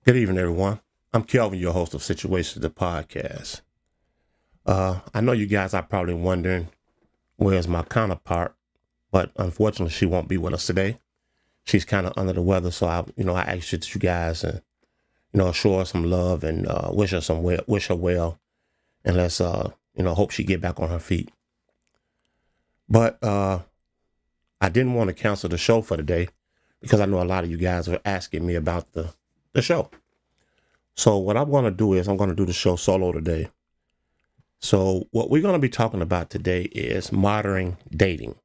Good evening, everyone. I'm Kelvin, your host of Situations, the podcast. I know you guys are probably wondering where's my counterpart, but unfortunately, she won't be with us today. She's kind of under the weather, so I asked you guys and show her some love and wish her well, and let's hope she get back on her feet. But I didn't want to cancel the show for today because I know a lot of you guys are asking me about the show. So what I'm going to do is I'm going to do the show solo today. So what we're going to be talking about today is modern dating.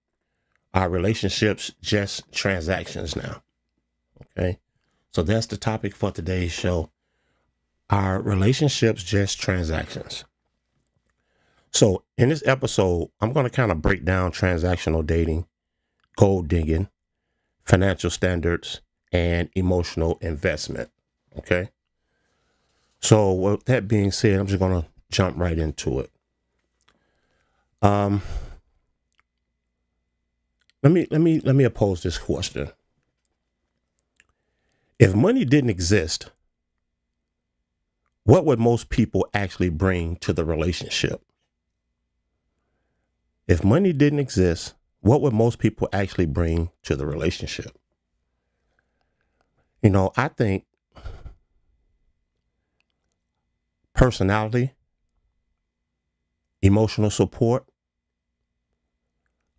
Our relationships just transactions now. Okay. So that's the topic for today's show. Our relationships just transactions. So in this episode, I'm going to kind of break down transactional dating, gold digging, financial standards, and emotional investment. Okay. So with that being said, I'm just going to jump right into it. Let me pose this question. If money didn't exist, what would most people actually bring to the relationship? If money didn't exist, what would most people actually bring to the relationship? I think personality, emotional support,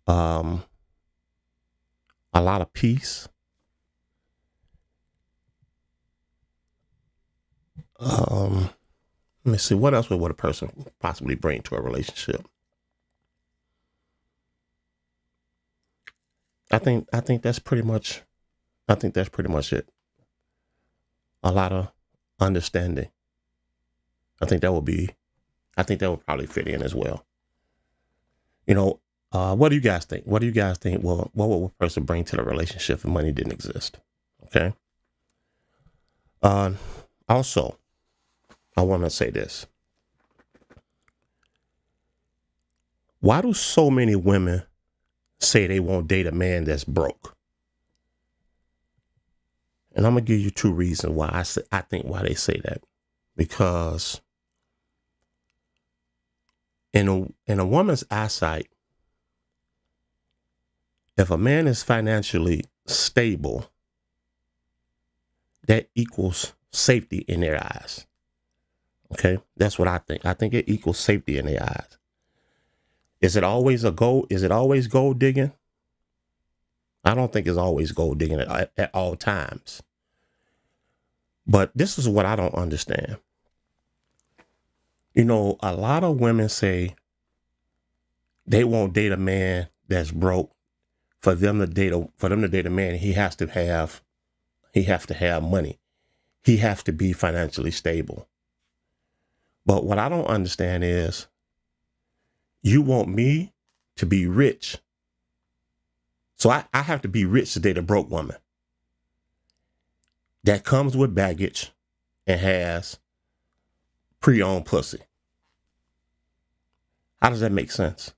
a lot of peace, let me see, what else would a person possibly bring to a relationship? I think that's pretty much it. A lot of understanding. I think that would probably fit in as well. What do you guys think? What do you guys think? Well, what would a person bring to the relationship if money didn't exist? Okay. Also, I want to say this. Why do so many women say they won't date a man that's broke? And I'm gonna give you two reasons why I think why they say that. Because in a woman's eyesight, if a man is financially stable, that equals safety in their eyes. Okay, that's what I think. I think it equals safety in their eyes. Is it always a gold? Is it always gold digging? I don't think it's always gold digging at all times. But this is what I don't understand. A lot of women say they won't date a man that's broke. For them to date a man, he has to have money. He has to be financially stable. But what I don't understand is, you want me to be rich. So I have to be rich to date a broke woman that comes with baggage and has pre-owned pussy. How does that make sense?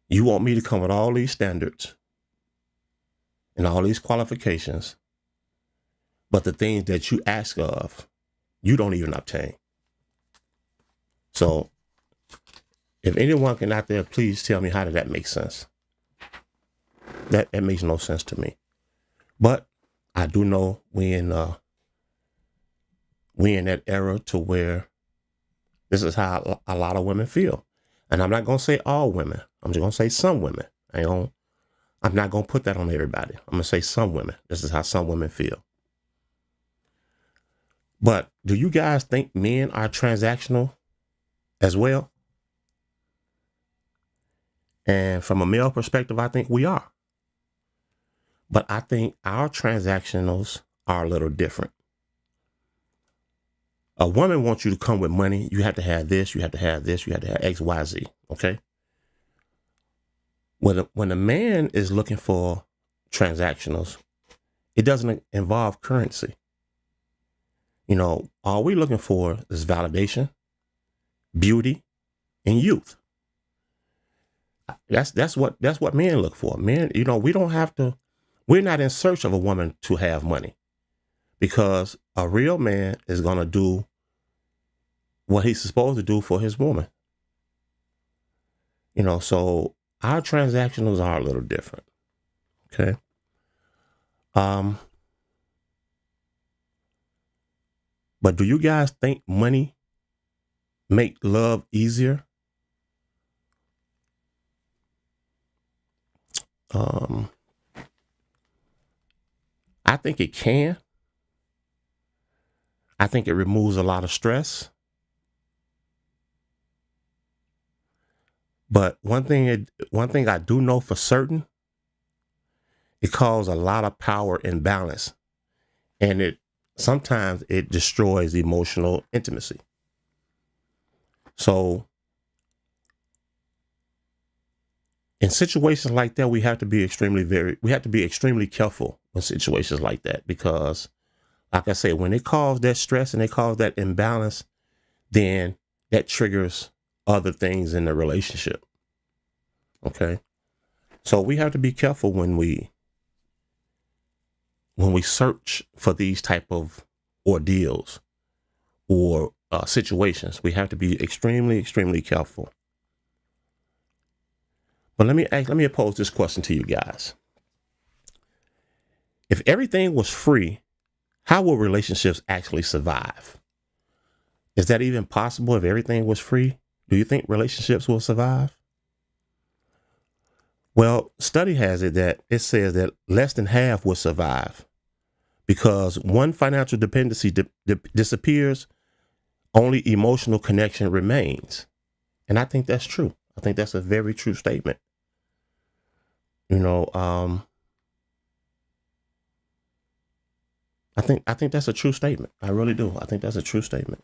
You want me to come with all these standards and all these qualifications, but the things that you ask of, you don't even obtain. So if anyone can out there, please tell me, how did that make sense? That makes no sense to me. But I do know we in that era to where this is how a lot of women feel. And I'm not going to say all women. I'm just going to say some women. I'm not going to put that on everybody. I'm going to say some women. This is how some women feel. But do you guys think men are transactional as well? And from a male perspective, I think we are. But I think our transactionals are a little different. A woman wants you to come with money. You have to have this, you have to have this, you have to have X, Y, Z. Okay. When a man is looking for transactionals, it doesn't involve currency. All we're looking for is validation, beauty, and youth. That's what men look for. Men, we don't have to. We're not in search of a woman to have money, because a real man is gonna do what he's supposed to do for his woman. So our transactionals are a little different. Okay. But do you guys think money make love easier? I think it can. I think it removes a lot of stress. But one thing I do know for certain, it causes a lot of power imbalance, and sometimes it destroys emotional intimacy. So in situations like that, we have to be extremely careful in situations like that, because like I say, when it causes that stress and it causes that imbalance, then that triggers other things in the relationship. Okay. So we have to be careful when we search for these type of ordeals or situations. We have to be extremely, extremely careful. But let me pose this question to you guys. If everything was free, how will relationships actually survive? Is that even possible? If everything was free, do you think relationships will survive? Well, study has it says that less than half will survive, because one financial dependency disappears, only emotional connection remains. And I think that's true. I think that's a very true statement. I think that's a true statement. I really do. I think that's a true statement.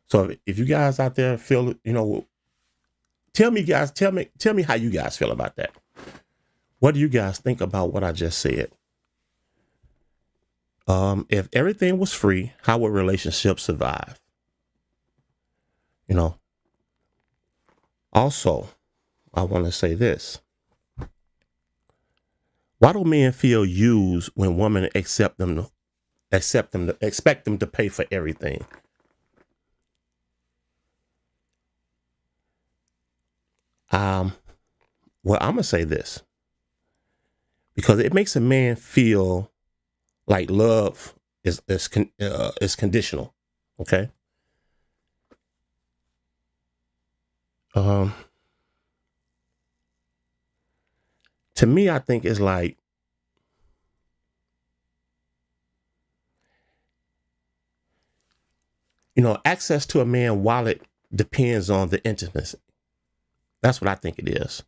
So if you guys out there feel, tell me how you guys feel about that. What do you guys think about what I just said? If everything was free, how would relationships survive? Also, I want to say this. Why do men feel used when women expect them to pay for everything? Well, I'm gonna say this, because it makes a man feel like love is conditional. Okay. To me, I think it's like, access to a man's wallet depends on the intimacy. That's what I think it is.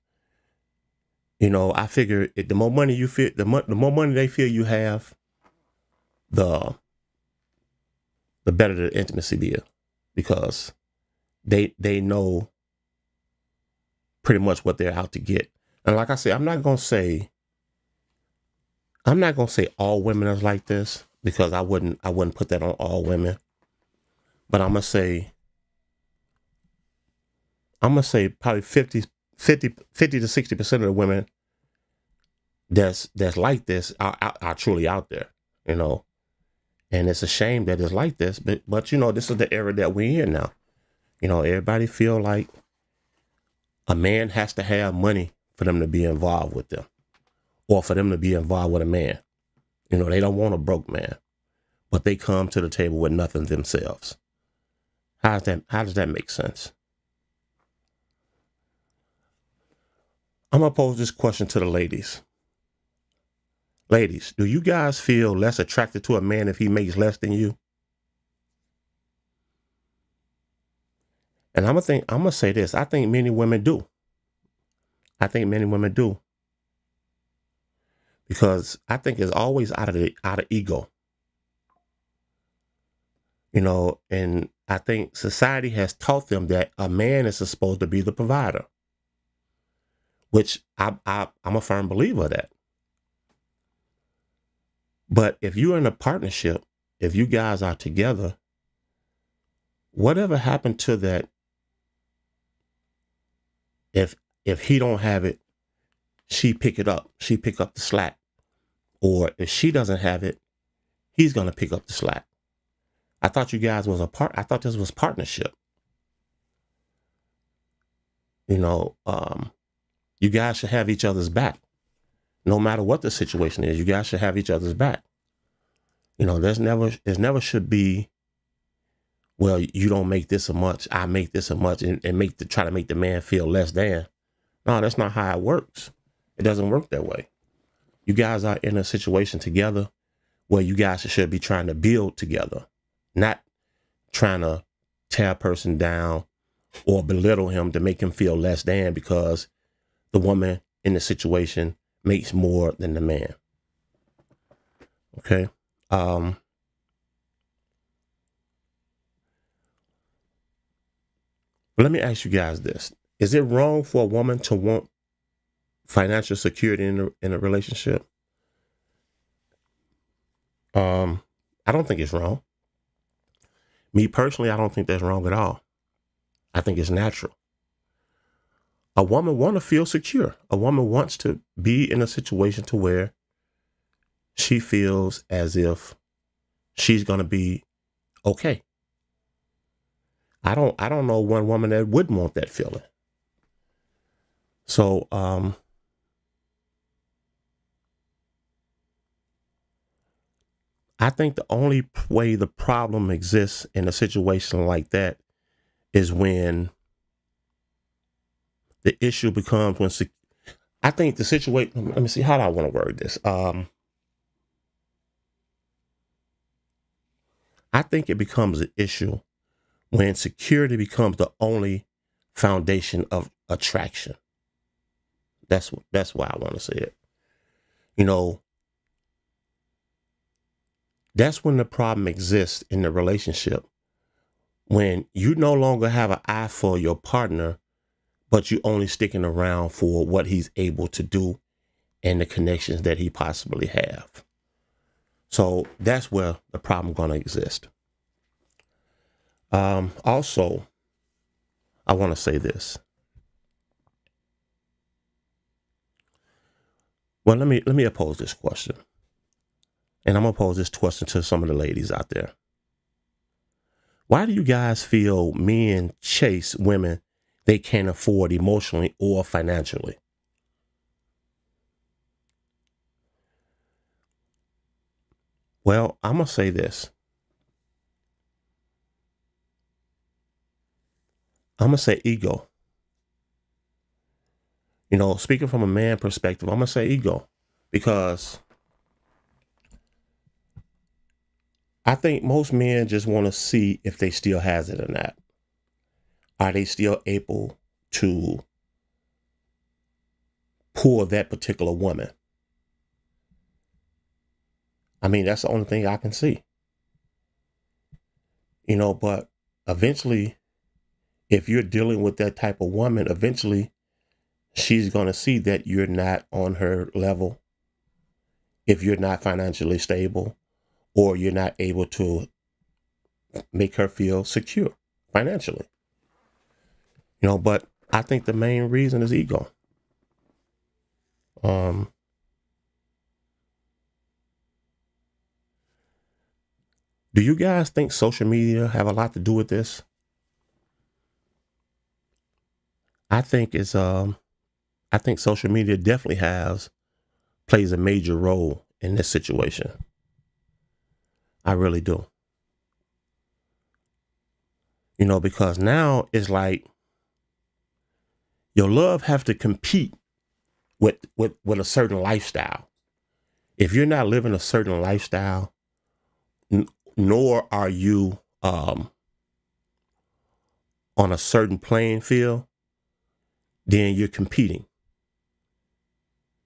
I figure the more money you feel, the more money they feel you have, the better the intimacy be, because they know pretty much what they're out to get. And like I said, I'm not gonna say all women are like this, because I wouldn't put that on all women. But I'm gonna say probably 50 to 60% of the women that's like this are truly out there, and it's a shame that it's like this, but this is the era that we're in now. Everybody feel like a man has to have money for them to be involved with them, or for them to be involved with a man. They don't want a broke man, but they come to the table with nothing themselves. How does that make sense? I'm gonna pose this question to the ladies. Ladies, do you guys feel less attracted to a man if he makes less than you? And I'm gonna say this. I think many women do. I think many women do because I think it's always out of ego, and I think society has taught them that a man is supposed to be the provider, which I'm a firm believer of that. But if you're in a partnership, if you guys are together, whatever happened to that, if he don't have it, she pick it up. She pick up the slack. Or if she doesn't have it, he's gonna pick up the slack. I thought you guys was I thought this was partnership. You know, you guys should have each other's back. No matter what the situation is, you guys should have each other's back. There's never should be, well, you don't make this a much, I make this a much, and try to make the man feel less than. No, that's not how it works. It doesn't work that way. You guys are in a situation together where you guys should be trying to build together, not trying to tear a person down or belittle him to make him feel less than because the woman in the situation makes more than the man. Okay. But let me ask you guys this. Is it wrong for a woman to want financial security in a relationship? I don't think it's wrong. Me personally, I don't think that's wrong at all. I think it's natural. A woman wants to feel secure. A woman wants to be in a situation to where she feels as if she's going to be okay. I don't know one woman that wouldn't want that feeling. So, I think the only way the problem exists in a situation like that is when the issue becomes I think the situation, let me see, how do I want to word this? I think it becomes an issue when security becomes the only foundation of attraction. That's why I want to say it. That's when the problem exists in the relationship. When you no longer have an eye for your partner, but you only sticking around for what he's able to do and the connections that he possibly have. So that's where the problem going to exist. Also, I want to say this. Well, let me pose this question. And I'm going to pose this question to some of the ladies out there. Why do you guys feel men chase women they can't afford emotionally or financially? Well, I'm going to say this. I'm going to say ego. Speaking from a man perspective, I'm going to say ego. Because I think most men just want to see if they still has it or not. Are they still able to pull that particular woman? I mean, that's the only thing I can see. But eventually, if you're dealing with that type of woman, eventually she's going to see that you're not on her level. If you're not financially stable or you're not able to make her feel secure financially. But I think the main reason is ego. Do you guys think social media have a lot to do with this? I think I think social media definitely plays a major role in this situation. I really do. Because now it's like your love have to compete with a certain lifestyle. If you're not living a certain lifestyle, nor are you on a certain playing field, then you're competing.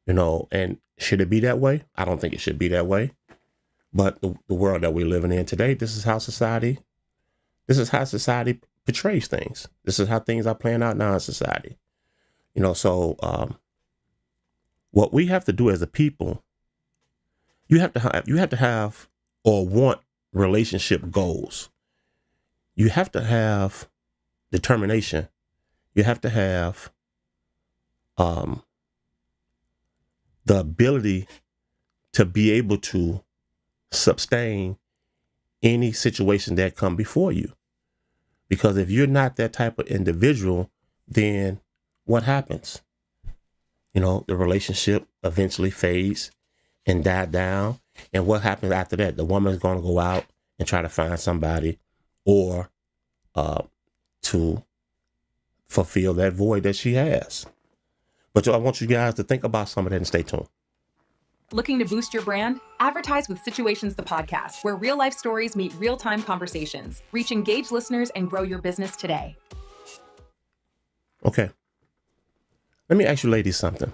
And should it be that way? I don't think it should be that way. But the world that we're living in today, this is how society portrays things. This is how things are playing out now in society. So what we have to do as a people, you have to have or want relationship goals. You have to have determination. You have to have the ability to be able to sustain any situation that come before you. Because if you're not that type of individual, then what happens? The relationship eventually fades and die down. And what happens after that? The woman's going to go out and try to find somebody or to fulfill that void that she has. But I want you guys to think about some of that and stay tuned. Looking to boost your brand? Advertise with Situations, the podcast, where real life stories meet real-time conversations. Reach engaged listeners and grow your business today. Okay. Let me ask you ladies something.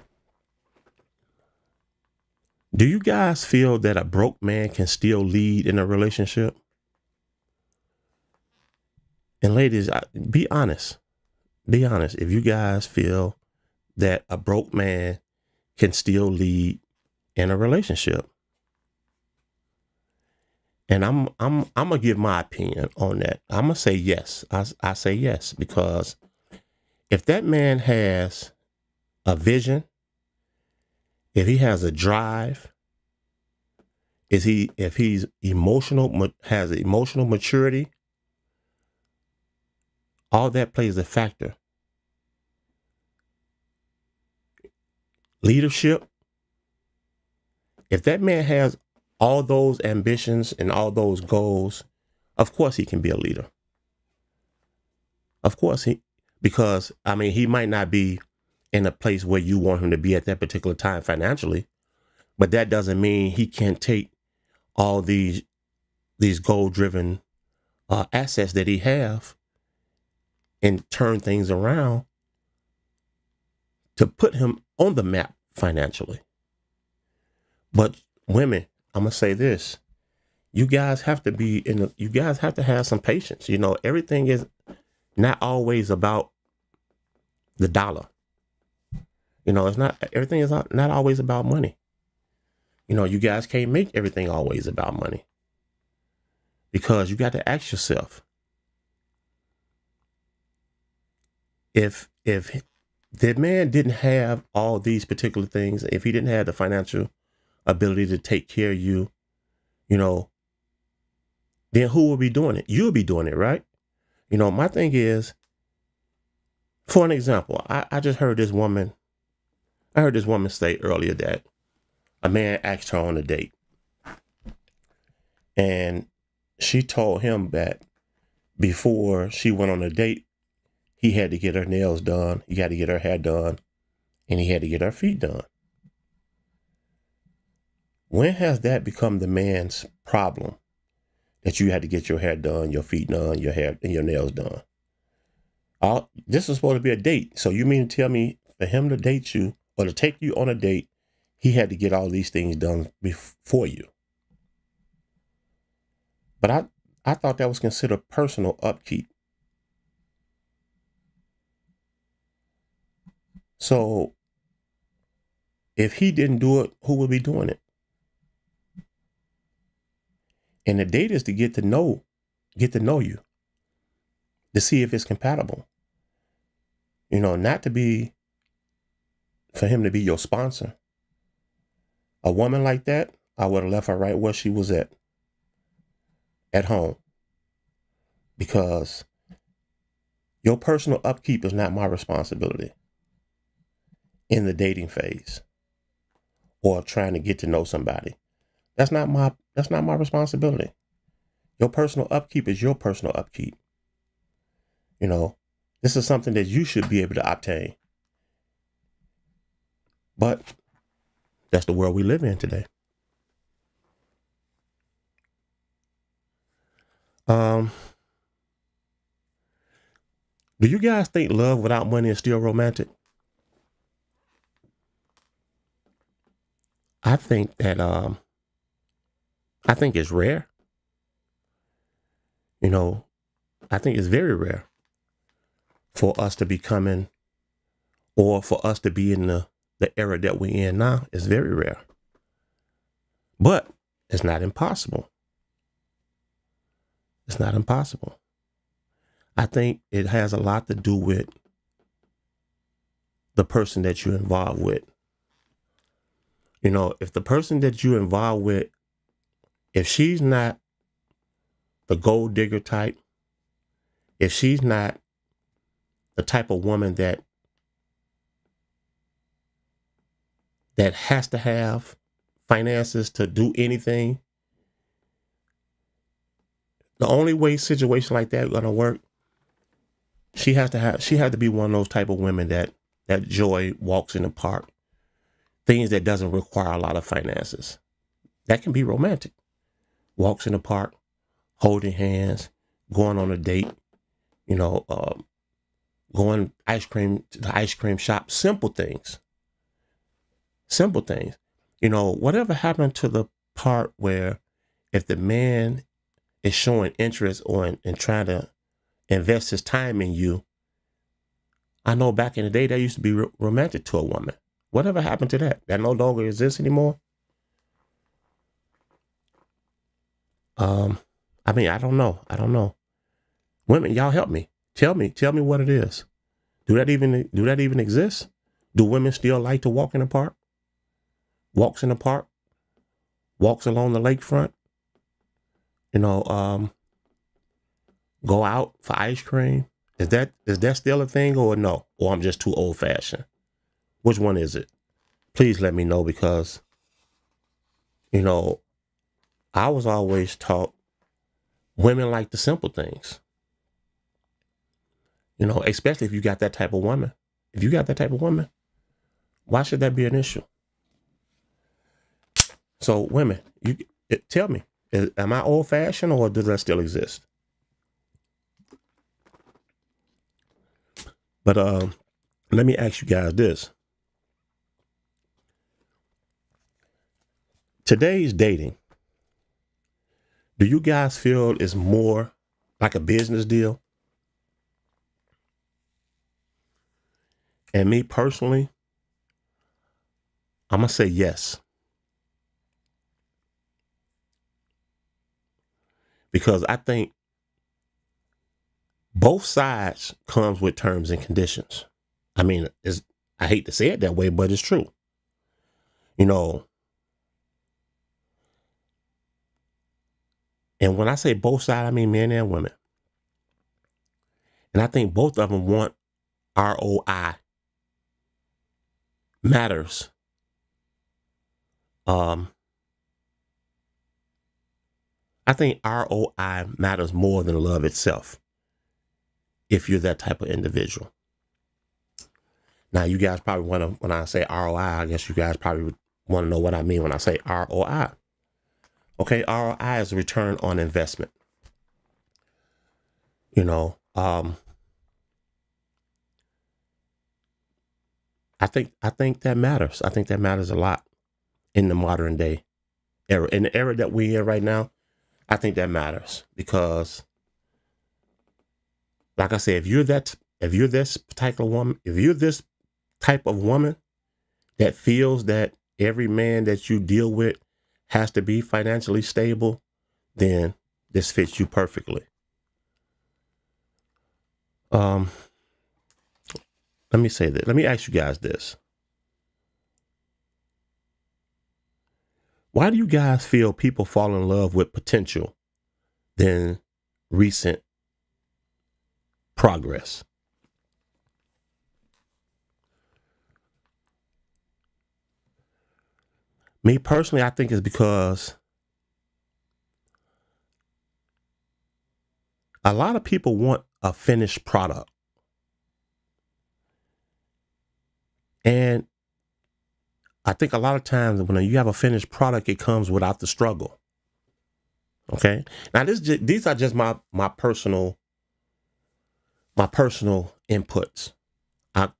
Do you guys feel that a broke man can still lead in a relationship? And ladies, be honest. Be honest. If you guys feel that a broke man can still lead in a relationship. And I'm gonna give my opinion on that. I'm gonna say yes. I say yes, because if that man has a vision, if he has a drive, if he's emotional, has emotional maturity, all that plays a factor. Leadership. If that man has all those ambitions and all those goals, of course he can be a leader. Of course because he might not be in a place where you want him to be at that particular time financially, but that doesn't mean he can't take all these goal-driven assets that he have and turn things around to put him on the map financially. But women, I'm gonna say this: you guys have to have some patience. Everything is not always about the dollar. It's not, everything is not always about money. You guys can't make everything always about money, because you got to ask yourself, if the man didn't have all these particular things, if he didn't have the financial ability to take care of you, then who will be doing it? You'll be doing it, right? My thing is, for an example, I just heard this woman say earlier that a man asked her on a date, and she told him that before she went on a date, he had to get her nails done, he had to get her hair done, and he had to get her feet done. When has that become the man's problem, that you had to get your hair done, your feet done, your hair and your nails done? This is supposed to be a date. So you mean to tell me for him to date you or to take you on a date, he had to get all these things done before you? But I thought that was considered personal upkeep. So if he didn't do it, who would be doing it? And the date is to get to know you, to see if it's compatible. Not to be, for him to be your sponsor. A woman like that, I would have left her right where she was at home. Because your personal upkeep is not my responsibility in the dating phase or trying to get to know somebody. That's not my responsibility. Your personal upkeep is your personal upkeep. This is something that you should be able to obtain. But that's the world we live in today. Do you guys think love without money is still romantic? I think that I think it's rare. You know, I think it's very rare for us to be coming or for us to be in the era that we're in now. It's very rare. But it's not impossible. It's not impossible. I think it has a lot to do with the person that you're involved with. You know, if the person that you're involved with, if she's not the gold digger type, if she's not the type of woman that has to have finances to do anything, the only way situation like that gonna work, she has to be one of those type of women that joy walks in the park, things that doesn't require a lot of finances. That can be romantic. Walks in the park, holding hands, going on a date, you know, going to the ice cream shop, simple things. Simple things. You know, whatever happened to the part where if the man is showing interest or in trying to invest his time in you, I know back in the day that used to be romantic to a woman. Whatever happened to that? That no longer exists anymore. I mean, I don't know. Women, y'all help me. Tell me what it is. Do that even exist? Do women still like to walk in the park? Walks in the park? Walks along the lakefront? You know, go out for ice cream? Is that still a thing or no? Or I'm just too old fashioned? Which one is it? Please let me know, because, you know, I was always taught women like the simple things. You know, especially if you got that type of woman. If you got that type of woman, why should that be an issue? So women, tell me, am I old fashioned or does that still exist? But let me ask you guys this. Today's dating, do you guys feel is more like a business deal? And me personally, I'm going to say yes. Because I think both sides comes with terms and conditions. I mean, I hate to say it that way, but it's true. You know, and when I say both sides, I mean men and women. And I think both of them want ROI matters. I think ROI matters more than love itself, if you're that type of individual. Now, you guys probably want to, when I say ROI, I guess you guys probably want to know what I mean when I say ROI. Okay, ROI is a return on investment. You know, I think that matters. I think that matters a lot in the modern day era. In the era that we're in right now, I think that matters because, like I said, if you're this particular woman, if you're this type of woman that feels that every man that you deal with has to be financially stable, then this fits you perfectly. Let me say that. Let me ask you guys this. Why do you guys feel people fall in love with potential than recent progress? Me personally, I think it's because a lot of people want a finished product. And I think a lot of times when you have a finished product, it comes without the struggle. Okay. Now these are just my personal my personal inputs. And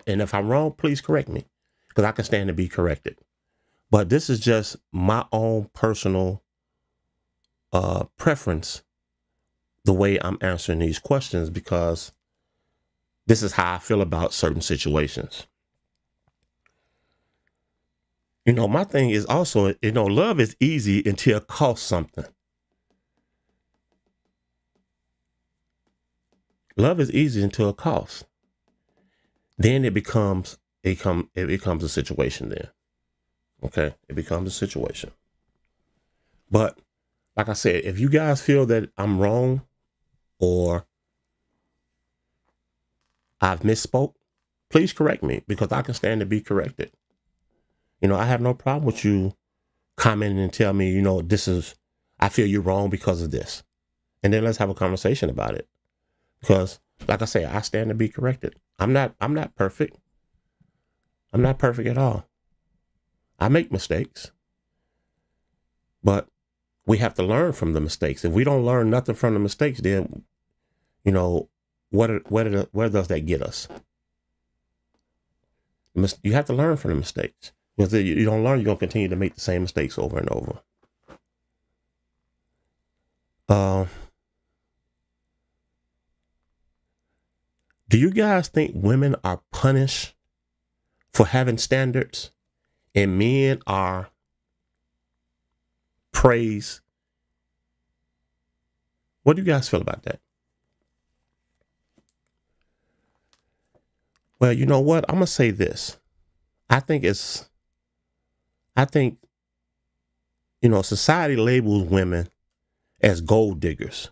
if I'm wrong, please correct me, because I can stand to be corrected. But this is just my own personal preference, the way I'm answering these questions, because this is how I feel about certain situations. My thing is also, love is easy until it costs something. Love is easy until it costs. Then it becomes a situation then. Okay? It becomes a situation. But like I said, if you guys feel that I'm wrong or I've misspoke, please correct me, because I can stand to be corrected. I have no problem with you commenting and tell me, I feel you're wrong because of this. And then let's have a conversation about it. Because like I say, I stand to be corrected. I'm not perfect. I'm not perfect at all. I make mistakes. But we have to learn from the mistakes. If we don't learn nothing from the mistakes, then, where does that get us? You have to learn from the mistakes. Because if you don't learn, you're going to continue to make the same mistakes over and over. Do you guys think women are punished for having standards and men are praised? What do you guys feel about that? Well, you know what? I'm going to say this. I think society labels women as gold diggers,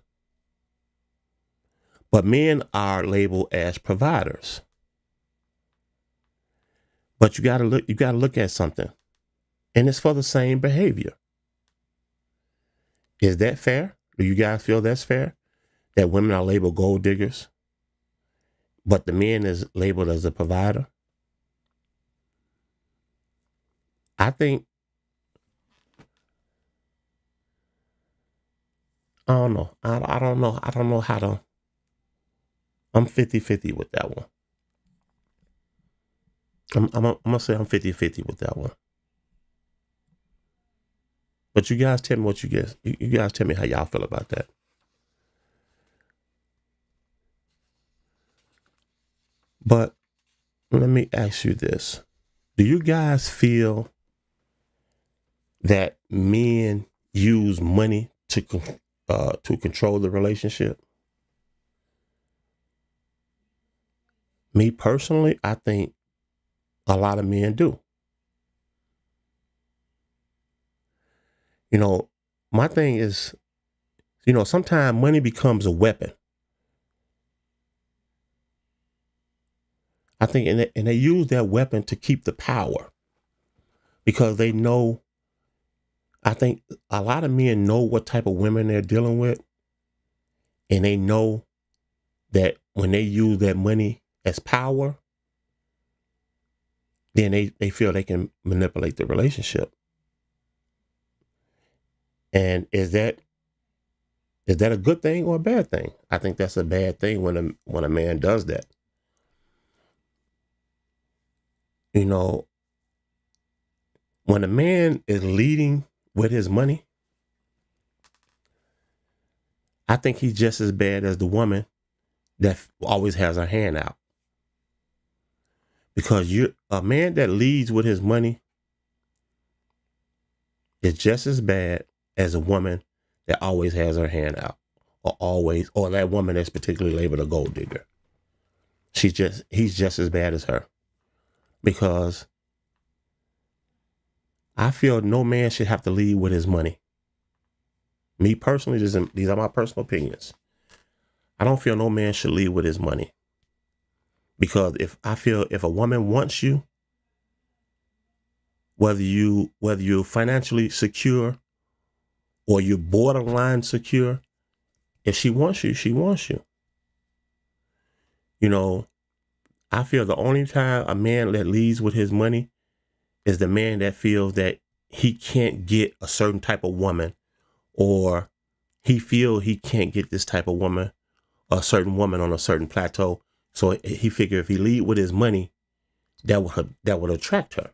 but men are labeled as providers. But you got to look at something, and it's for the same behavior. Is that fair? Do you guys feel that's fair? That women are labeled gold diggers, but the man is labeled as a provider? I think, I don't know. I don't know. I don't know how to, I'm 50-50 with that one. I'm going to say I'm 50-50 with that one. But you guys tell me what you guess. You guys tell me how y'all feel about that. But let me ask you this. Do you guys feel that men use money to control the relationship? Me personally, I think a lot of men do. My thing is, sometimes money becomes a weapon. I think, and they use that weapon to keep the power, because they know, I think a lot of men know what type of women they're dealing with. And they know that when they use that money as power, then they feel they can manipulate the relationship. And is that a good thing or a bad thing? I think that's a bad thing when a man does that. When a man is leading with his money, I think he's just as bad as the woman that always has her hand out. Because a man that leads with his money is just as bad as a woman that always has her hand out, or that woman that's particularly labeled a gold digger. He's just as bad as her, because I feel no man should have to lead with his money. Me personally, these are my personal opinions. I don't feel no man should lead with his money, because if a woman wants you, whether you're financially secure or you're borderline secure, if she wants you, she wants you. I feel the only time a man that leads with his money is the man that feels that he can't get a certain type of woman, or he can't get this type of woman, a certain woman on a certain plateau. So he figured if he lead with his money, that would attract her.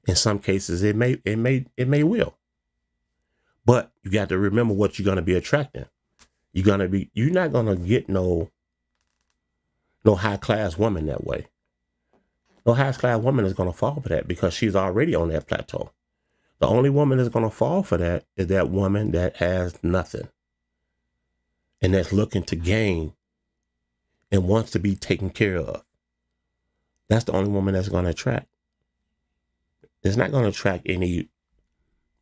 In some cases, it may will. But you got to remember what you're gonna be attracting. You're not gonna get no high class woman that way. No high class woman is gonna fall for that because she's already on that plateau. The only woman that's gonna fall for that is that woman that has nothing and that's looking to gain and wants to be taken care of. That's the only woman that's gonna attract. It's not gonna attract any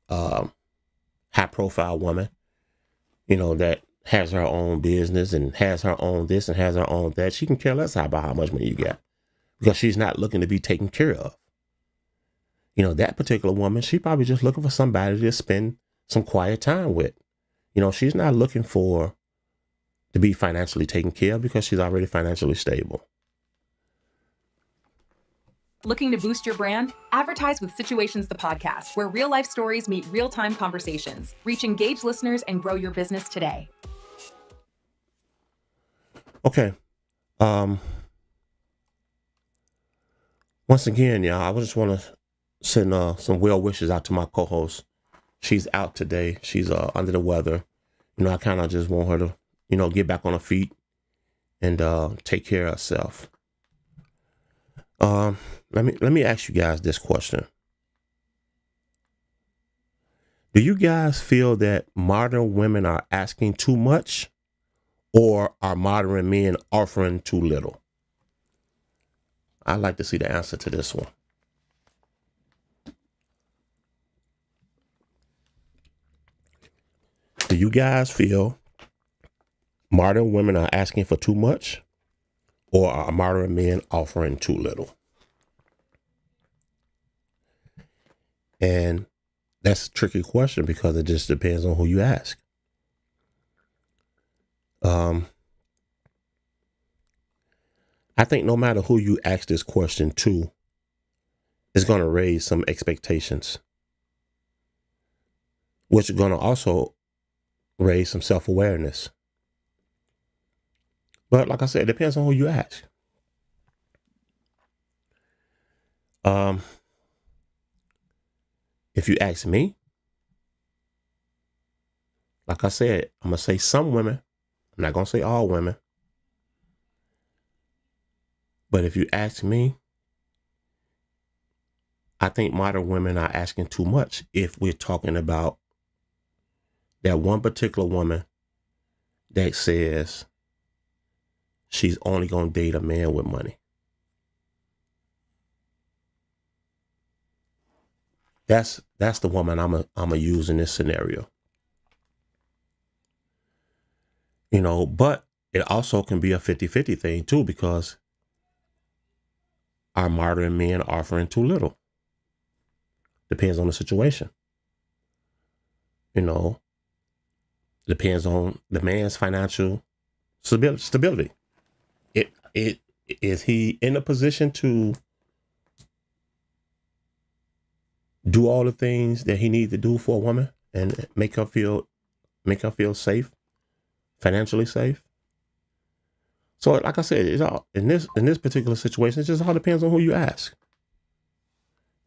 high profile woman, that has her own business and has her own this and has her own that. She can care less about how much money you got because she's not looking to be taken care of. That particular woman, she probably just looking for somebody to spend some quiet time with. She's not looking to be financially taken care of because she's already financially stable. Looking to boost your brand? Advertise with Situations the podcast, where real life stories meet real time conversations. Reach engaged listeners and grow your business today. Okay. Once again, y'all, I just want to send some well wishes out to my co-host. She's out today. She's under the weather. I kind of just want her to, get back on her feet and take care of herself. Let me ask you guys this question. Do you guys feel that modern women are asking too much, or are modern men offering too little? I'd like to see the answer to this one. Do you guys feel modern women are asking for too much, or are modern men offering too little? And that's a tricky question because it just depends on who you ask. I think no matter who you ask this question to, it's going to raise some expectations, which is going to also raise some self-awareness. But like I said, it depends on who you ask. If you ask me, like I said, I'm going to say some women. I'm not going to say all women. But if you ask me, I think modern women are asking too much if we're talking about that one particular woman that says she's only going to date a man with money. That's the woman I'm a use in this scenario. But it also can be a 50-50 thing too, because are modern men offering too little? Depends on the situation. Depends on the man's financial stability. Is he in a position to do all the things that he needs to do for a woman and make her feel safe, financially safe? So, like I said, it's all in this particular situation. It just all depends on who you ask.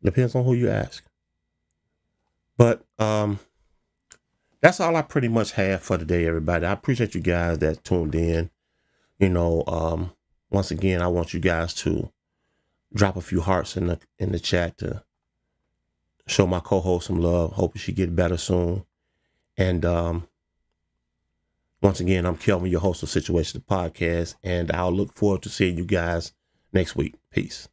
Depends on who you ask. But that's all I pretty much have for today, everybody. I appreciate you guys that tuned in. Once again, I want you guys to drop a few hearts in the chat to show my co-host some love. Hope she get better soon. And once again, I'm Kelvin, your host of Situations the Podcast, and I'll look forward to seeing you guys next week. Peace.